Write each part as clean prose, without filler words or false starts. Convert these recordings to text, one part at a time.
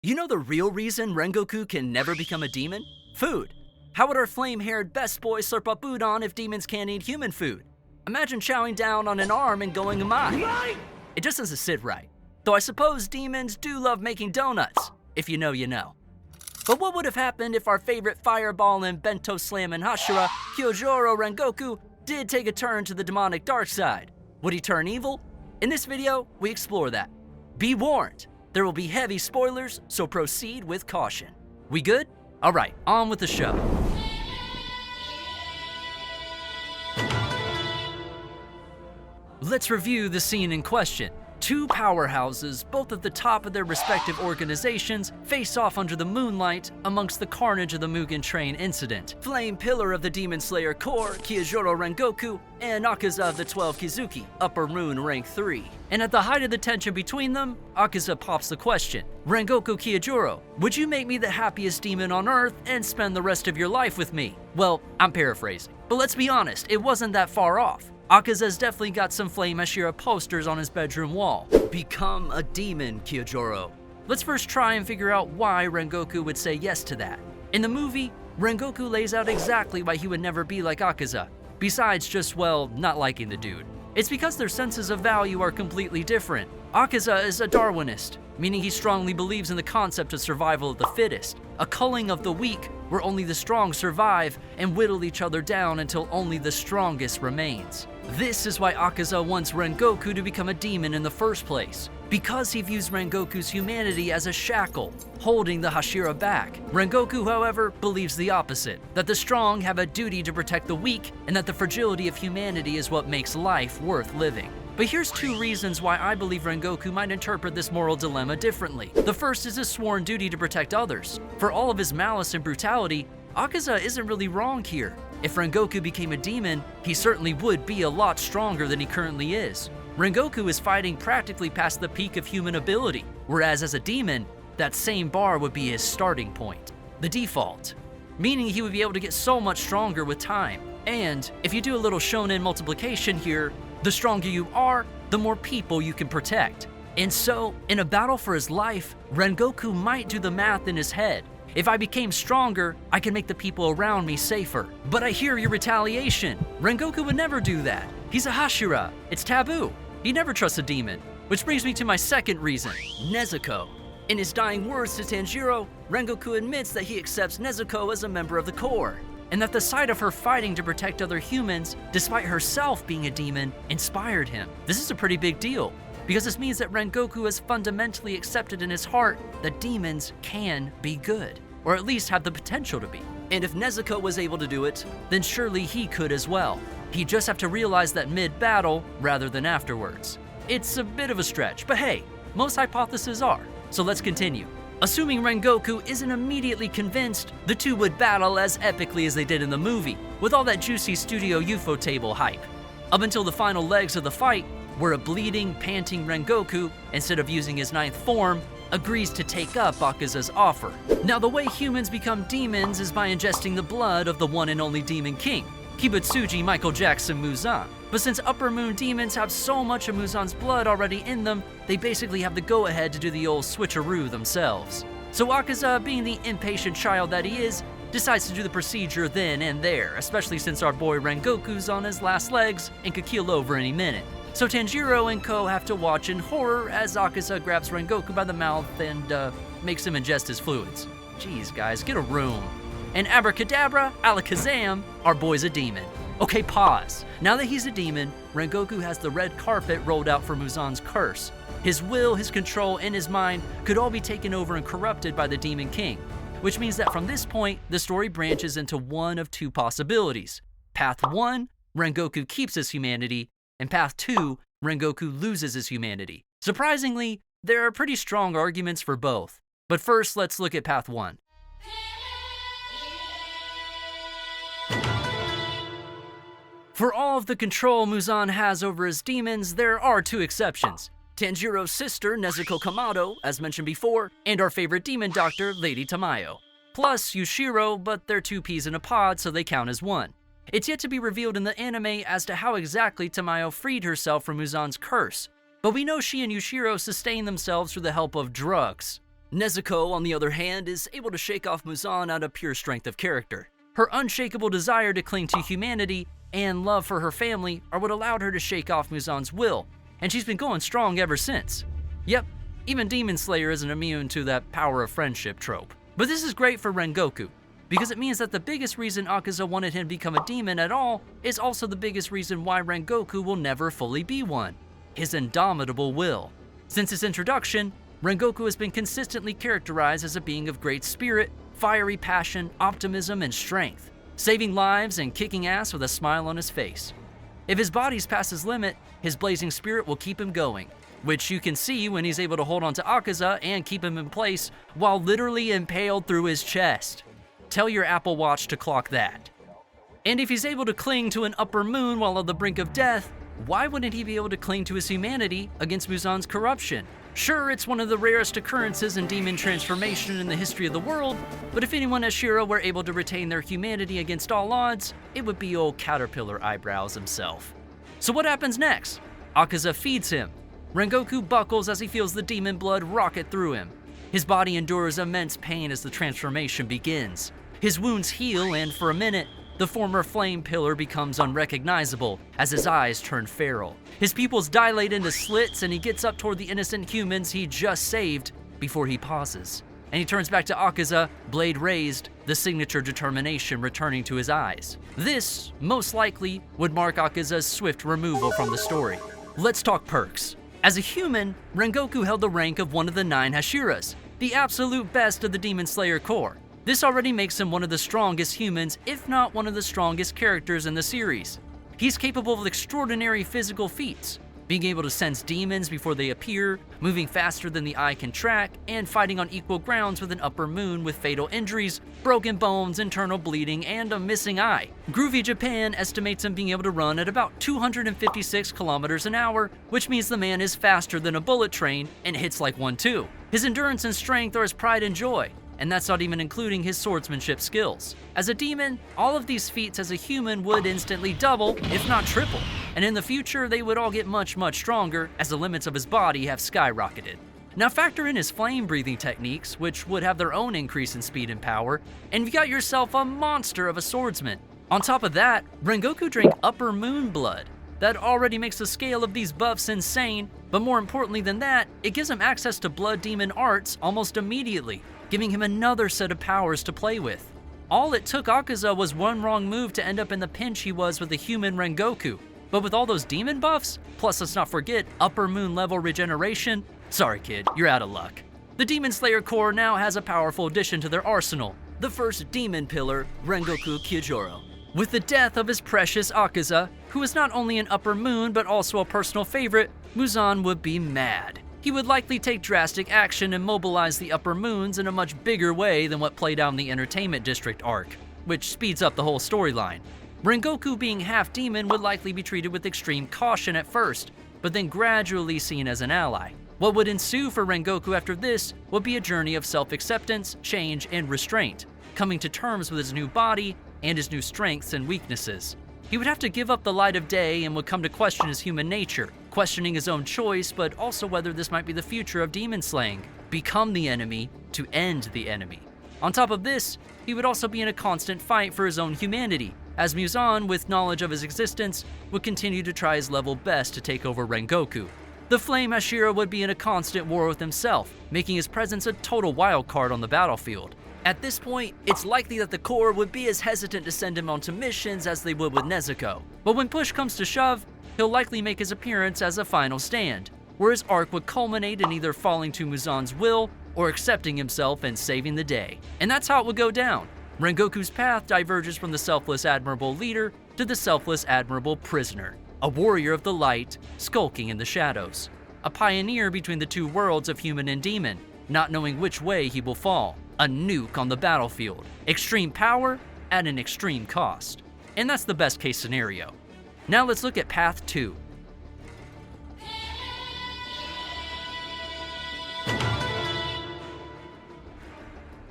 You know the real reason Rengoku can never become a demon? Food. How would our flame-haired best boy slurp up udon if demons can't eat human food? Imagine chowing down on an arm and going amai. It just doesn't sit right. Though I suppose demons do love making donuts. If you know, you know. But what would have happened if our favorite fireball and bento slam and Hashira, Kyojuro Rengoku, did take a turn to the demonic dark side? Would he turn evil? In this video, we explore that. Be warned, there will be heavy spoilers, so proceed with caution. We good? Alright, on with the show. Let's review the scene in question. Two powerhouses, both at the top of their respective organizations, face off under the moonlight amongst the carnage of the Mugen Train incident. Flame Pillar of the Demon Slayer Corps, Kyojuro Rengoku, and Akaza of the 12 Kizuki, Upper Moon Rank 3. And at the height of the tension between them, Akaza pops the question, Rengoku Kyojuro, would you make me the happiest demon on Earth and spend the rest of your life with me? Well, I'm paraphrasing, but let's be honest, it wasn't that far off. Akaza's definitely got some Flame Hashira posters on his bedroom wall. Become a demon, Kyojuro. Let's first try and figure out why Rengoku would say yes to that. In the movie, Rengoku lays out exactly why he would never be like Akaza, besides just, well, not liking the dude. It's because their senses of value are completely different. Akaza is a Darwinist, meaning he strongly believes in the concept of survival of the fittest, a culling of the weak where only the strong survive and whittle each other down until only the strongest remains. This is why Akaza wants Rengoku to become a demon in the first place, because he views Rengoku's humanity as a shackle, holding the Hashira back. Rengoku, however, believes the opposite, that the strong have a duty to protect the weak, and that the fragility of humanity is what makes life worth living. But here's two reasons why I believe Rengoku might interpret this moral dilemma differently. The first is his sworn duty to protect others. For all of his malice and brutality, Akaza isn't really wrong here. If Rengoku became a demon, he certainly would be a lot stronger than he currently is. Rengoku is fighting practically past the peak of human ability, whereas as a demon, that same bar would be his starting point, the default, meaning he would be able to get so much stronger with time. And if you do a little shonen multiplication here, the stronger you are, the more people you can protect. And so, in a battle for his life, Rengoku might do the math in his head. If I became stronger, I can make the people around me safer. But I hear your retaliation. Rengoku would never do that. He's a Hashira. It's taboo. He never trusts a demon. Which brings me to my second reason, Nezuko. In his dying words to Tanjiro, Rengoku admits that he accepts Nezuko as a member of the Corps, and that the sight of her fighting to protect other humans, despite herself being a demon, inspired him. This is a pretty big deal, because this means that Rengoku has fundamentally accepted in his heart that demons can be good, or at least have the potential to be. And if Nezuko was able to do it, then surely he could as well. He'd just have to realize that mid-battle rather than afterwards. It's a bit of a stretch, but hey, most hypotheses are. So let's continue. Assuming Rengoku isn't immediately convinced, the two would battle as epically as they did in the movie, with all that juicy studio UFO table hype. Up until the final legs of the fight, where a bleeding, panting Rengoku, instead of using his ninth form, agrees to take up Akaza's offer. Now, the way humans become demons is by ingesting the blood of the one and only Demon King, Kibutsuji Michael Jackson Muzan. But since Upper Moon demons have so much of Muzan's blood already in them, they basically have the go-ahead to do the old switcheroo themselves. So Akaza, being the impatient child that he is, decides to do the procedure then and there, especially since our boy Rengoku's on his last legs and could keel over any minute. So Tanjiro and co have to watch in horror as Akaza grabs Rengoku by the mouth and makes him ingest his fluids. Jeez guys, get a room. And abracadabra, alakazam, our boy's a demon. Okay, pause. Now that he's a demon, Rengoku has the red carpet rolled out for Muzan's curse. His will, his control, and his mind could all be taken over and corrupted by the Demon King, which means that from this point, the story branches into one of two possibilities. Path 1, Rengoku keeps his humanity, and Path 2, Rengoku loses his humanity. Surprisingly, there are pretty strong arguments for both. But first, let's look at Path 1. For all of the control Muzan has over his demons, there are two exceptions. Tanjiro's sister, Nezuko Kamado, as mentioned before, and our favorite demon doctor, Lady Tamayo. Plus Yushiro, but they're two peas in a pod, so they count as one. It's yet to be revealed in the anime as to how exactly Tamayo freed herself from Muzan's curse, but we know she and Yushiro sustain themselves through the help of drugs. Nezuko, on the other hand, is able to shake off Muzan out of pure strength of character. Her unshakable desire to cling to humanity and love for her family are what allowed her to shake off Muzan's will, and she's been going strong ever since. Yep, even Demon Slayer isn't immune to that power of friendship trope. But this is great for Rengoku, because it means that the biggest reason Akaza wanted him to become a demon at all is also the biggest reason why Rengoku will never fully be one: his indomitable will. Since his introduction, Rengoku has been consistently characterized as a being of great spirit, fiery passion, optimism, and strength, saving lives and kicking ass with a smile on his face. If his body's past his limit, his blazing spirit will keep him going, which you can see when he's able to hold on to Akaza and keep him in place while literally impaled through his chest. Tell your Apple Watch to clock that. And if he's able to cling to an upper moon while on the brink of death, why wouldn't he be able to cling to his humanity against Muzan's corruption? Sure, it's one of the rarest occurrences in demon transformation in the history of the world, but if anyone Hashira were able to retain their humanity against all odds, it would be old Caterpillar Eyebrows himself. So what happens next? Akaza feeds him. Rengoku buckles as he feels the demon blood rocket through him. His body endures immense pain as the transformation begins. His wounds heal, and for a minute, the former flame pillar becomes unrecognizable as his eyes turn feral. His pupils dilate into slits and he gets up toward the innocent humans he just saved before he pauses. And he turns back to Akaza, blade raised, the signature determination returning to his eyes. This, most likely, would mark Akaza's swift removal from the story. Let's talk perks. As a human, Rengoku held the rank of one of the 9 Hashiras, the absolute best of the Demon Slayer Corps. This already makes him one of the strongest humans, if not one of the strongest characters in the series. He's capable of extraordinary physical feats, being able to sense demons before they appear, moving faster than the eye can track, and fighting on equal grounds with an upper moon with fatal injuries, broken bones, internal bleeding, and a missing eye. Groovy Japan estimates him being able to run at about 256 kilometers an hour, which means the man is faster than a bullet train and hits like one too. His endurance and strength are his pride and joy, and that's not even including his swordsmanship skills. As a demon, all of these feats as a human would instantly double, if not triple, and in the future they would all get much stronger as the limits of his body have skyrocketed. Now factor in his flame-breathing techniques, which would have their own increase in speed and power, and you've got yourself a monster of a swordsman. On top of that, Rengoku drank upper moon blood. That already makes the scale of these buffs insane, but more importantly than that, it gives him access to blood demon arts almost immediately, giving him another set of powers to play with. All it took Akaza was one wrong move to end up in the pinch he was with the human Rengoku. But with all those demon buffs, plus let's not forget upper moon level regeneration, sorry kid, you're out of luck. The Demon Slayer Corps now has a powerful addition to their arsenal, the first demon pillar, Rengoku Kyojuro. With the death of his precious Akaza, who is not only an upper moon but also a personal favorite, Muzan would be mad. He would likely take drastic action and mobilize the upper moons in a much bigger way than what played out in the Entertainment District arc, which speeds up the whole storyline. Rengoku, being half demon, would likely be treated with extreme caution at first, but then gradually seen as an ally. What would ensue for Rengoku after this would be a journey of self-acceptance, change, and restraint, coming to terms with his new body and his new strengths and weaknesses. He would have to give up the light of day and would come to question his human nature, questioning his own choice, but also whether this might be the future of demon slaying. Become the enemy to end the enemy. On top of this, he would also be in a constant fight for his own humanity, as Muzan, with knowledge of his existence, would continue to try his level best to take over Rengoku. The Flame Hashira would be in a constant war with himself, making his presence a total wildcard on the battlefield. At this point, it's likely that the Corps would be as hesitant to send him onto missions as they would with Nezuko. But when push comes to shove, he'll likely make his appearance as a final stand, where his arc would culminate in either falling to Muzan's will or accepting himself and saving the day. And that's how it would go down. Rengoku's path diverges from the selfless admirable leader to the selfless admirable prisoner, a warrior of the light, skulking in the shadows, a pioneer between the two worlds of human and demon, not knowing which way he will fall. A nuke on the battlefield. Extreme power at an extreme cost. And that's the best case scenario. Now let's look at Path 2.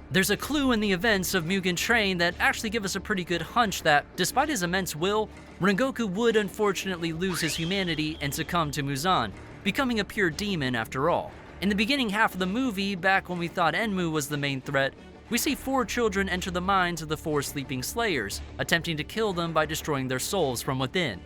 There's a clue in the events of Mugen Train that actually give us a pretty good hunch that, despite his immense will, Rengoku would unfortunately lose his humanity and succumb to Muzan, becoming a pure demon after all. In the beginning half of the movie, back when we thought Enmu was the main threat, we see 4 children enter the minds of the 4 sleeping Slayers, attempting to kill them by destroying their souls from within.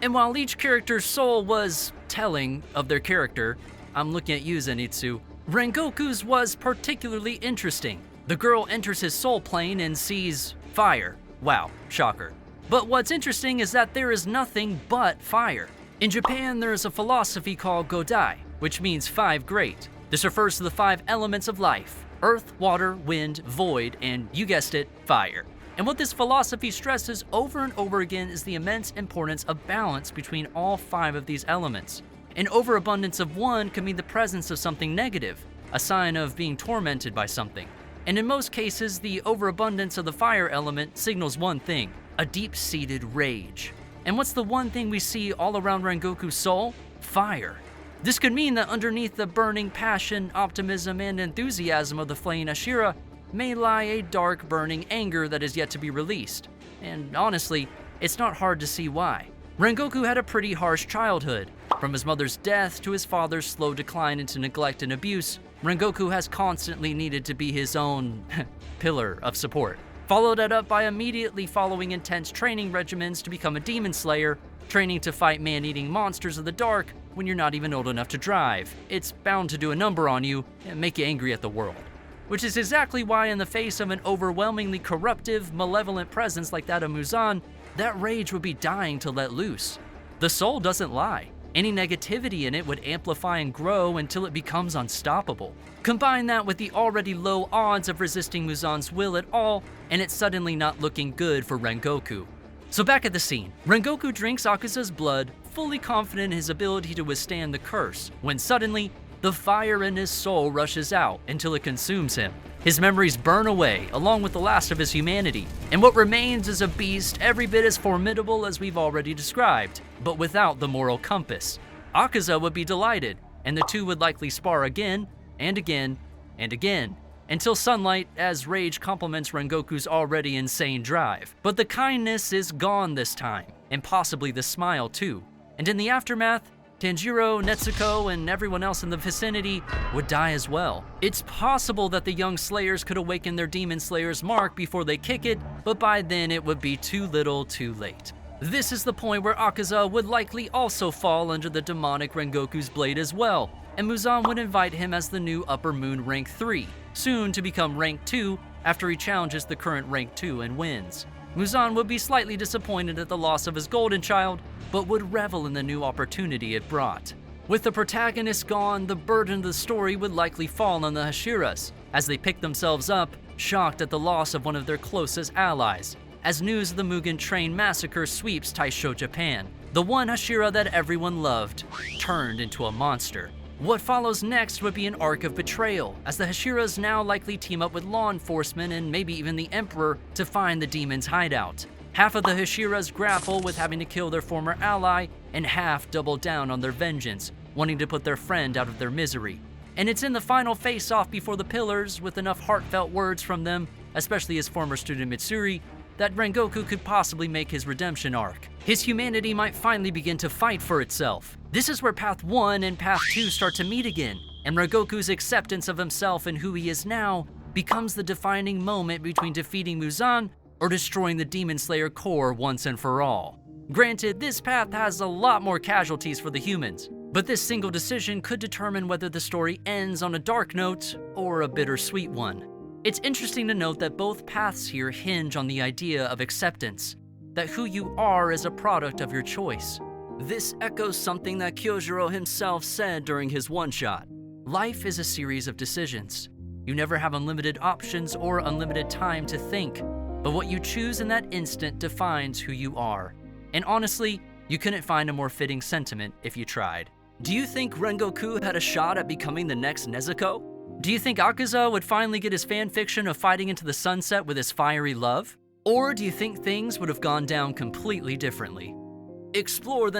And while each character's soul was telling of their character, I'm looking at you, Zenitsu, Rengoku's was particularly interesting. The girl enters his soul plane and sees fire. Wow, shocker. But what's interesting is that there is nothing but fire. In Japan, there is a philosophy called Godai, which means 5 great. This refers to the 5 elements of life: earth, water, wind, void, and you guessed it, fire. And what this philosophy stresses over and over again is the immense importance of balance between all 5 of these elements. An overabundance of one could mean the presence of something negative, a sign of being tormented by something. And in most cases, the overabundance of the fire element signals one thing: a deep-seated rage. And what's the one thing we see all around Rengoku's soul? Fire. This could mean that underneath the burning passion, optimism, and enthusiasm of the flaying Hashira may lie a dark, burning anger that is yet to be released. And honestly, it's not hard to see why. Rengoku had a pretty harsh childhood. From his mother's death to his father's slow decline into neglect and abuse, Rengoku has constantly needed to be his own pillar of support. Follow that up by immediately following intense training regimens to become a demon slayer, training to fight man-eating monsters of the dark when you're not even old enough to drive. It's bound to do a number on you and make you angry at the world. Which is exactly why in the face of an overwhelmingly corruptive, malevolent presence like that of Muzan, that rage would be dying to let loose. The soul doesn't lie. Any negativity in it would amplify and grow until it becomes unstoppable. Combine that with the already low odds of resisting Muzan's will at all, and it's suddenly not looking good for Rengoku. So back at the scene, Rengoku drinks Akaza's blood, fully confident in his ability to withstand the curse, when suddenly, the fire in his soul rushes out until it consumes him. His memories burn away, along with the last of his humanity, and what remains is a beast every bit as formidable as we've already described, but without the moral compass. Akaza would be delighted, and the two would likely spar again, and again, and again, until sunlight as rage complements Rengoku's already insane drive. But the kindness is gone this time, and possibly the smile too. And in the aftermath, Tanjiro, Nezuko, and everyone else in the vicinity would die as well. It's possible that the young Slayers could awaken their Demon Slayer's mark before they kick it, but by then it would be too little too late. This is the point where Akaza would likely also fall under the demonic Rengoku's blade as well, and Muzan would invite him as the new Upper Moon Rank 3, soon to become Rank 2 after he challenges the current Rank 2 and wins. Muzan would be slightly disappointed at the loss of his golden child, but would revel in the new opportunity it brought. With the protagonist gone, the burden of the story would likely fall on the Hashiras, as they pick themselves up, shocked at the loss of one of their closest allies, as news of the Mugen Train massacre sweeps Taisho Japan. The one Hashira that everyone loved, turned into a monster. What follows next would be an arc of betrayal, as the Hashiras now likely team up with law enforcement and maybe even the Emperor to find the demon's hideout. Half of the Hashiras grapple with having to kill their former ally, and half double down on their vengeance, wanting to put their friend out of their misery. And it's in the final face-off before the Pillars, with enough heartfelt words from them, especially his former student Mitsuri, that Rengoku could possibly make his redemption arc. His humanity might finally begin to fight for itself. This is where Path 1 and Path 2 start to meet again, and Rengoku's acceptance of himself and who he is now becomes the defining moment between defeating Muzan or destroying the Demon Slayer core once and for all. Granted, this path has a lot more casualties for the humans, but this single decision could determine whether the story ends on a dark note or a bittersweet one. It's interesting to note that both paths here hinge on the idea of acceptance, that who you are is a product of your choice. This echoes something that Kyojuro himself said during his one-shot. Life is a series of decisions. You never have unlimited options or unlimited time to think, but what you choose in that instant defines who you are. And honestly, you couldn't find a more fitting sentiment if you tried. Do you think Rengoku had a shot at becoming the next Nezuko? Do you think Akaza would finally get his fanfiction of fighting into the sunset with his fiery love? Or do you think things would have gone down completely differently? Explore the